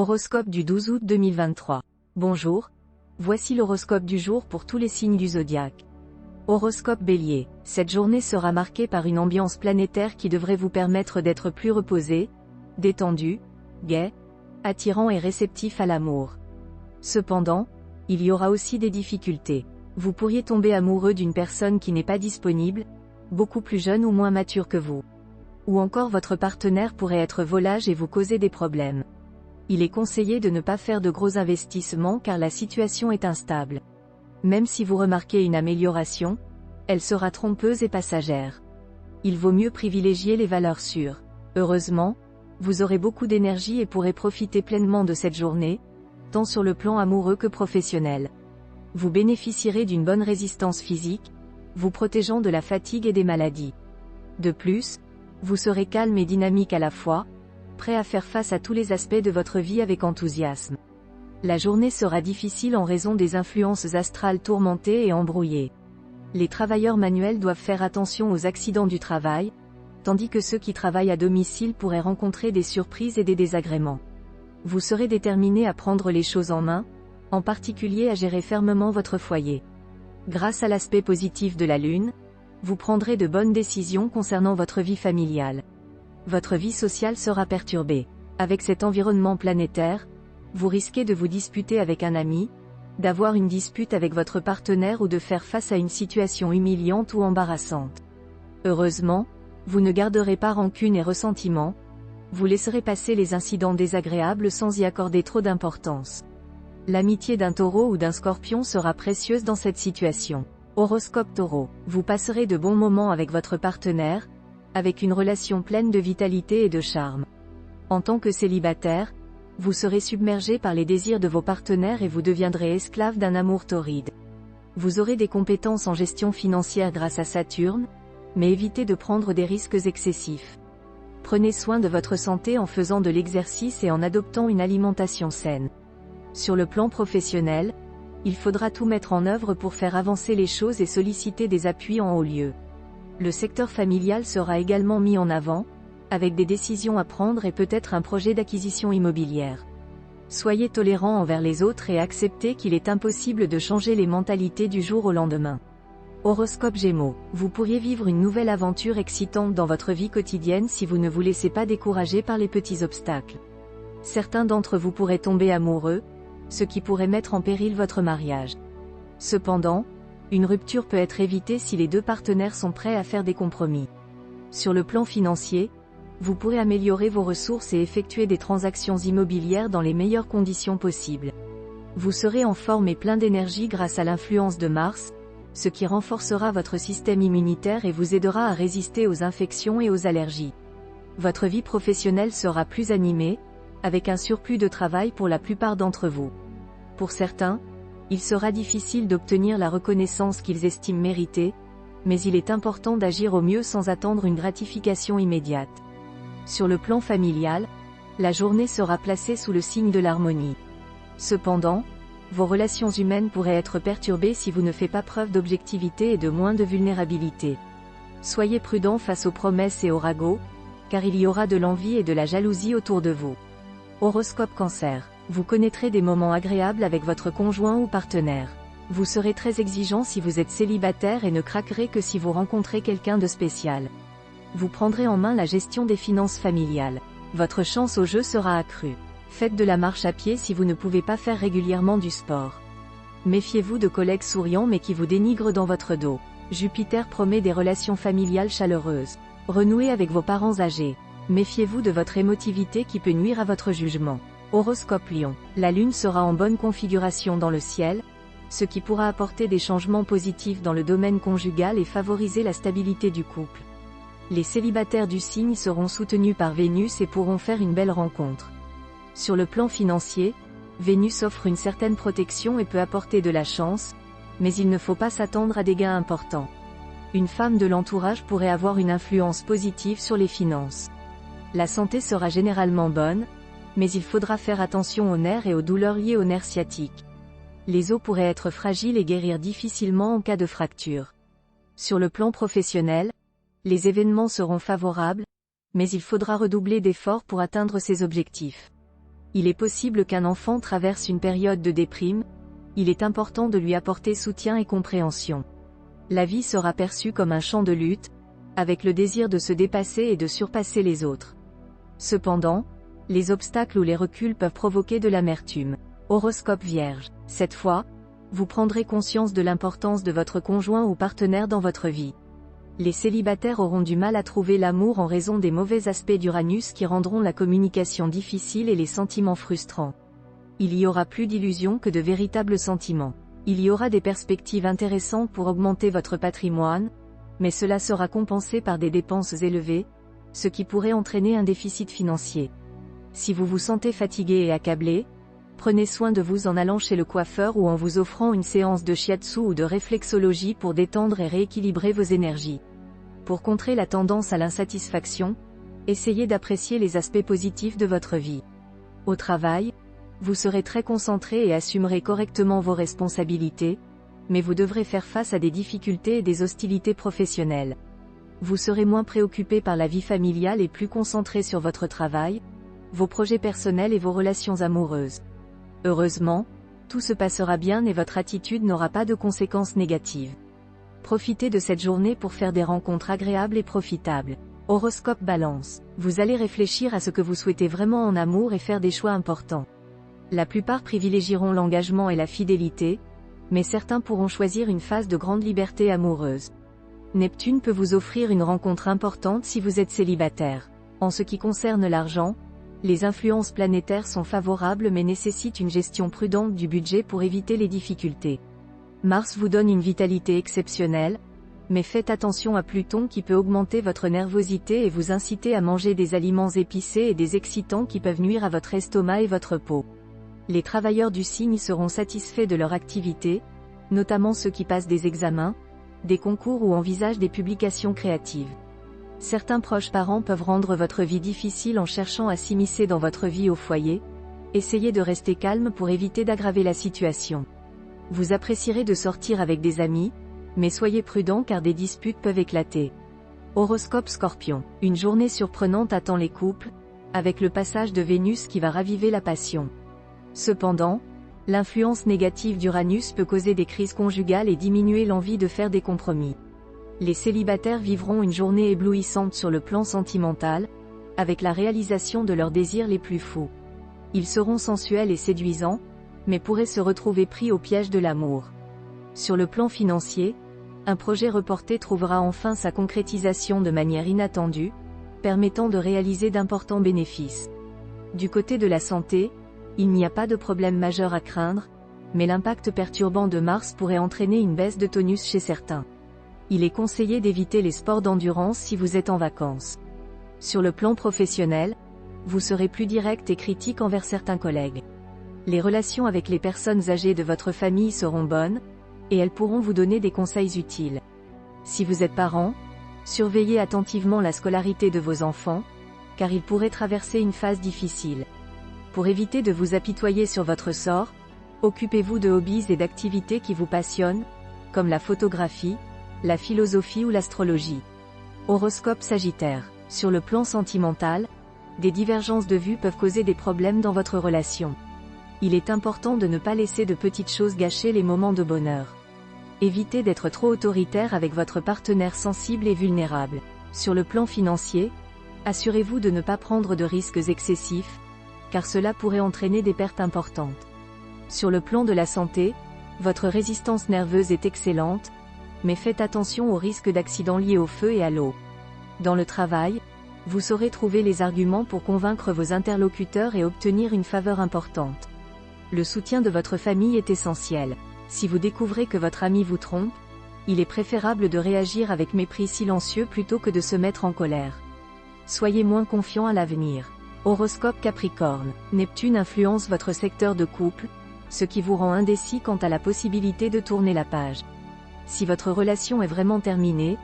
Horoscope du 12 août 2023. Bonjour, voici l'horoscope du jour pour tous les signes du zodiaque. Horoscope Bélier. Cette journée sera marquée par une ambiance planétaire qui devrait vous permettre d'être plus reposé, détendu, gai, attirant et réceptif à l'amour. Cependant, il y aura aussi des difficultés. Vous pourriez tomber amoureux d'une personne qui n'est pas disponible, beaucoup plus jeune ou moins mature que vous. Ou encore votre partenaire pourrait être volage et vous causer des problèmes. Il est conseillé de ne pas faire de gros investissements car la situation est instable. Même si vous remarquez une amélioration, elle sera trompeuse et passagère. Il vaut mieux privilégier les valeurs sûres. Heureusement, vous aurez beaucoup d'énergie et pourrez profiter pleinement de cette journée, tant sur le plan amoureux que professionnel. Vous bénéficierez d'une bonne résistance physique, vous protégeant de la fatigue et des maladies. De plus, vous serez calme et dynamique à la fois, prêt à faire face à tous les aspects de votre vie avec enthousiasme. La journée sera difficile en raison des influences astrales tourmentées et embrouillées. Les travailleurs manuels doivent faire attention aux accidents du travail, tandis que ceux qui travaillent à domicile pourraient rencontrer des surprises et des désagréments. Vous serez déterminé à prendre les choses en main, en particulier à gérer fermement votre foyer. Grâce à l'aspect positif de la Lune, vous prendrez de bonnes décisions concernant votre vie familiale. Votre vie sociale sera perturbée. Avec cet environnement planétaire, vous risquez de vous disputer avec un ami, d'avoir une dispute avec votre partenaire ou de faire face à une situation humiliante ou embarrassante. Heureusement, vous ne garderez pas rancune et ressentiment, vous laisserez passer les incidents désagréables sans y accorder trop d'importance. L'amitié d'un taureau ou d'un scorpion sera précieuse dans cette situation. Horoscope Taureau. Vous passerez de bons moments avec votre partenaire, avec une relation pleine de vitalité et de charme. En tant que célibataire, vous serez submergé par les désirs de vos partenaires et vous deviendrez esclave d'un amour torride. Vous aurez des compétences en gestion financière grâce à Saturne, mais évitez de prendre des risques excessifs. Prenez soin de votre santé en faisant de l'exercice et en adoptant une alimentation saine. Sur le plan professionnel, il faudra tout mettre en œuvre pour faire avancer les choses et solliciter des appuis en haut lieu. Le secteur familial sera également mis en avant, avec des décisions à prendre et peut-être un projet d'acquisition immobilière. Soyez tolérants envers les autres et acceptez qu'il est impossible de changer les mentalités du jour au lendemain. Horoscope Gémeaux. Vous pourriez vivre une nouvelle aventure excitante dans votre vie quotidienne si vous ne vous laissez pas décourager par les petits obstacles. Certains d'entre vous pourraient tomber amoureux, ce qui pourrait mettre en péril votre mariage. Cependant, une rupture peut être évitée si les deux partenaires sont prêts à faire des compromis. Sur le plan financier, vous pourrez améliorer vos ressources et effectuer des transactions immobilières dans les meilleures conditions possibles. Vous serez en forme et plein d'énergie grâce à l'influence de Mars, ce qui renforcera votre système immunitaire et vous aidera à résister aux infections et aux allergies. Votre vie professionnelle sera plus animée, avec un surplus de travail pour la plupart d'entre vous. Pour certains, il sera difficile d'obtenir la reconnaissance qu'ils estiment méritée, mais il est important d'agir au mieux sans attendre une gratification immédiate. Sur le plan familial, la journée sera placée sous le signe de l'harmonie. Cependant, vos relations humaines pourraient être perturbées si vous ne faites pas preuve d'objectivité et de moins de vulnérabilité. Soyez prudent face aux promesses et aux ragots, car il y aura de l'envie et de la jalousie autour de vous. Horoscope Cancer. Vous connaîtrez des moments agréables avec votre conjoint ou partenaire. Vous serez très exigeant si vous êtes célibataire et ne craquerez que si vous rencontrez quelqu'un de spécial. Vous prendrez en main la gestion des finances familiales. Votre chance au jeu sera accrue. Faites de la marche à pied si vous ne pouvez pas faire régulièrement du sport. Méfiez-vous de collègues souriants mais qui vous dénigrent dans votre dos. Jupiter promet des relations familiales chaleureuses. Renouez avec vos parents âgés. Méfiez-vous de votre émotivité qui peut nuire à votre jugement. Horoscope Lion. La Lune sera en bonne configuration dans le ciel, ce qui pourra apporter des changements positifs dans le domaine conjugal et favoriser la stabilité du couple. Les célibataires du signe seront soutenus par Vénus et pourront faire une belle rencontre. Sur le plan financier, Vénus offre une certaine protection et peut apporter de la chance, mais il ne faut pas s'attendre à des gains importants. Une femme de l'entourage pourrait avoir une influence positive sur les finances. La santé sera généralement bonne, mais il faudra faire attention aux nerfs et aux douleurs liées aux nerfs sciatiques. Les os pourraient être fragiles et guérir difficilement en cas de fracture. Sur le plan professionnel, les événements seront favorables, mais il faudra redoubler d'efforts pour atteindre ces objectifs. Il est possible qu'un enfant traverse une période de déprime, il est important de lui apporter soutien et compréhension. La vie sera perçue comme un champ de lutte, avec le désir de se dépasser et de surpasser les autres. Cependant, les obstacles ou les reculs peuvent provoquer de l'amertume. Horoscope Vierge. Cette fois, vous prendrez conscience de l'importance de votre conjoint ou partenaire dans votre vie. Les célibataires auront du mal à trouver l'amour en raison des mauvais aspects d'Uranus qui rendront la communication difficile et les sentiments frustrants. Il y aura plus d'illusions que de véritables sentiments. Il y aura des perspectives intéressantes pour augmenter votre patrimoine, mais cela sera compensé par des dépenses élevées, ce qui pourrait entraîner un déficit financier. Si vous vous sentez fatigué et accablé, prenez soin de vous en allant chez le coiffeur ou en vous offrant une séance de shiatsu ou de réflexologie pour détendre et rééquilibrer vos énergies. Pour contrer la tendance à l'insatisfaction, essayez d'apprécier les aspects positifs de votre vie. Au travail, vous serez très concentré et assumerez correctement vos responsabilités, mais vous devrez faire face à des difficultés et des hostilités professionnelles. Vous serez moins préoccupé par la vie familiale et plus concentré sur votre travail, vos projets personnels et vos relations amoureuses. Heureusement, tout se passera bien et votre attitude n'aura pas de conséquences négatives. Profitez de cette journée pour faire des rencontres agréables et profitables. Horoscope Balance. Vous allez réfléchir à ce que vous souhaitez vraiment en amour et faire des choix importants. La plupart privilégieront l'engagement et la fidélité, mais certains pourront choisir une phase de grande liberté amoureuse. Neptune peut vous offrir une rencontre importante si vous êtes célibataire. En ce qui concerne l'argent, les influences planétaires sont favorables mais nécessitent une gestion prudente du budget pour éviter les difficultés. Mars vous donne une vitalité exceptionnelle, mais faites attention à Pluton qui peut augmenter votre nervosité et vous inciter à manger des aliments épicés et des excitants qui peuvent nuire à votre estomac et votre peau. Les travailleurs du signe seront satisfaits de leur activité, notamment ceux qui passent des examens, des concours ou envisagent des publications créatives. Certains proches parents peuvent rendre votre vie difficile en cherchant à s'immiscer dans votre vie au foyer. Essayez de rester calme pour éviter d'aggraver la situation. Vous apprécierez de sortir avec des amis, mais soyez prudent car des disputes peuvent éclater. Horoscope Scorpion. Une journée surprenante attend les couples, avec le passage de Vénus qui va raviver la passion. Cependant, l'influence négative d'Uranus peut causer des crises conjugales et diminuer l'envie de faire des compromis. Les célibataires vivront une journée éblouissante sur le plan sentimental, avec la réalisation de leurs désirs les plus fous. Ils seront sensuels et séduisants, mais pourraient se retrouver pris au piège de l'amour. Sur le plan financier, un projet reporté trouvera enfin sa concrétisation de manière inattendue, permettant de réaliser d'importants bénéfices. Du côté de la santé, il n'y a pas de problème majeur à craindre, mais l'impact perturbant de Mars pourrait entraîner une baisse de tonus chez certains. Il est conseillé d'éviter les sports d'endurance si vous êtes en vacances. Sur le plan professionnel, vous serez plus direct et critique envers certains collègues. Les relations avec les personnes âgées de votre famille seront bonnes, et elles pourront vous donner des conseils utiles. Si vous êtes parent, surveillez attentivement la scolarité de vos enfants, car ils pourraient traverser une phase difficile. Pour éviter de vous apitoyer sur votre sort, occupez-vous de hobbies et d'activités qui vous passionnent, comme la photographie, la philosophie ou l'astrologie. Horoscope Sagittaire. Sur le plan sentimental, des divergences de vues peuvent causer des problèmes dans votre relation. Il est important de ne pas laisser de petites choses gâcher les moments de bonheur. Évitez d'être trop autoritaire avec votre partenaire sensible et vulnérable. Sur le plan financier, assurez-vous de ne pas prendre de risques excessifs, car cela pourrait entraîner des pertes importantes. Sur le plan de la santé, votre résistance nerveuse est excellente, mais faites attention aux risques d'accidents liés au feu et à l'eau. Dans le travail, vous saurez trouver les arguments pour convaincre vos interlocuteurs et obtenir une faveur importante. Le soutien de votre famille est essentiel. Si vous découvrez que votre ami vous trompe, il est préférable de réagir avec mépris silencieux plutôt que de se mettre en colère. Soyez moins confiant à l'avenir. Horoscope Capricorne. Neptune influence votre secteur de couple, ce qui vous rend indécis quant à la possibilité de tourner la page. Si votre relation est vraiment terminée,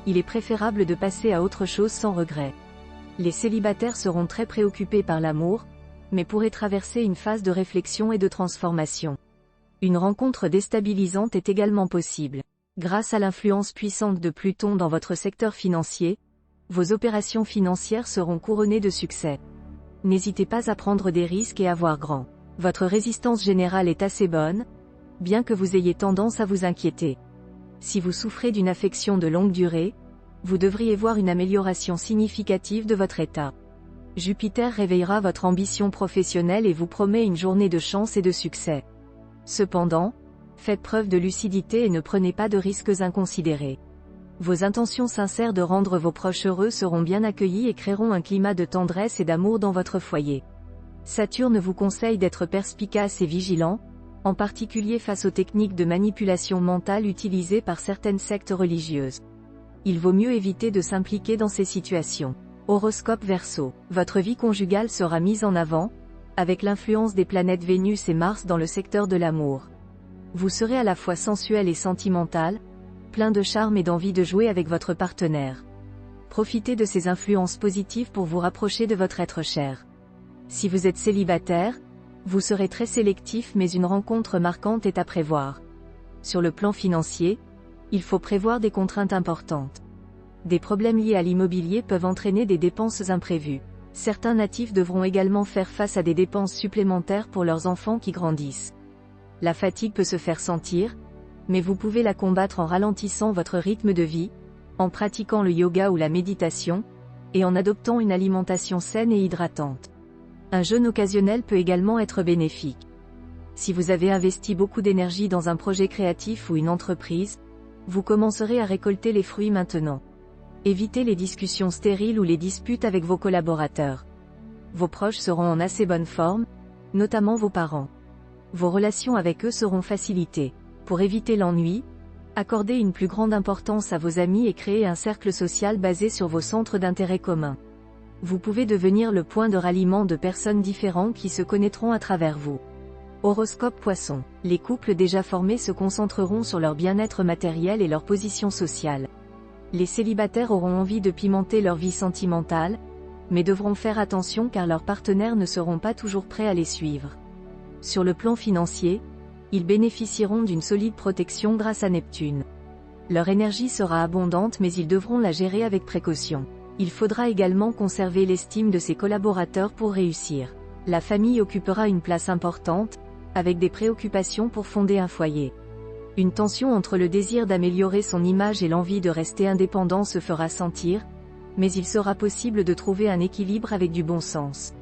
il est préférable de passer à autre chose sans regret. Les célibataires seront très préoccupés par l'amour, mais pourraient traverser une phase de réflexion et de transformation. Une rencontre déstabilisante est également possible. Grâce à l'influence puissante de Pluton dans votre secteur financier, vos opérations financières seront couronnées de succès. N'hésitez pas à prendre des risques et à voir grand. Votre résistance générale est assez bonne, bien que vous ayez tendance à vous inquiéter. Si vous souffrez d'une affection de longue durée, vous devriez voir une amélioration significative de votre état. Jupiter réveillera votre ambition professionnelle et vous promet une journée de chance et de succès. Cependant, faites preuve de lucidité et ne prenez pas de risques inconsidérés. Vos intentions sincères de rendre vos proches heureux seront bien accueillies et créeront un climat de tendresse et d'amour dans votre foyer. Saturne vous conseille d'être perspicace et vigilant, en particulier face aux techniques de manipulation mentale utilisées par certaines sectes religieuses. Il vaut mieux éviter de s'impliquer dans ces situations. Horoscope Verseau. Votre vie conjugale sera mise en avant, avec l'influence des planètes Vénus et Mars dans le secteur de l'amour. Vous serez à la fois sensuel et sentimental, plein de charme et d'envie de jouer avec votre partenaire. Profitez de ces influences positives pour vous rapprocher de votre être cher. Si vous êtes célibataire, vous serez très sélectif mais une rencontre marquante est à prévoir. Sur le plan financier, il faut prévoir des contraintes importantes. Des problèmes liés à l'immobilier peuvent entraîner des dépenses imprévues. Certains natifs devront également faire face à des dépenses supplémentaires pour leurs enfants qui grandissent. La fatigue peut se faire sentir, mais vous pouvez la combattre en ralentissant votre rythme de vie, en pratiquant le yoga ou la méditation, et en adoptant une alimentation saine et hydratante. Un jeûne occasionnel peut également être bénéfique. Si vous avez investi beaucoup d'énergie dans un projet créatif ou une entreprise, vous commencerez à récolter les fruits maintenant. Évitez les discussions stériles ou les disputes avec vos collaborateurs. Vos proches seront en assez bonne forme, notamment vos parents. Vos relations avec eux seront facilitées. Pour éviter l'ennui, accordez une plus grande importance à vos amis et créez un cercle social basé sur vos centres d'intérêt communs. Vous pouvez devenir le point de ralliement de personnes différentes qui se connaîtront à travers vous. Horoscope Poisson. Les couples déjà formés se concentreront sur leur bien-être matériel et leur position sociale. Les célibataires auront envie de pimenter leur vie sentimentale, mais devront faire attention car leurs partenaires ne seront pas toujours prêts à les suivre. Sur le plan financier, ils bénéficieront d'une solide protection grâce à Neptune. Leur énergie sera abondante mais ils devront la gérer avec précaution. Il faudra également conserver l'estime de ses collaborateurs pour réussir. La famille occupera une place importante, avec des préoccupations pour fonder un foyer. Une tension entre le désir d'améliorer son image et l'envie de rester indépendant se fera sentir, mais il sera possible de trouver un équilibre avec du bon sens.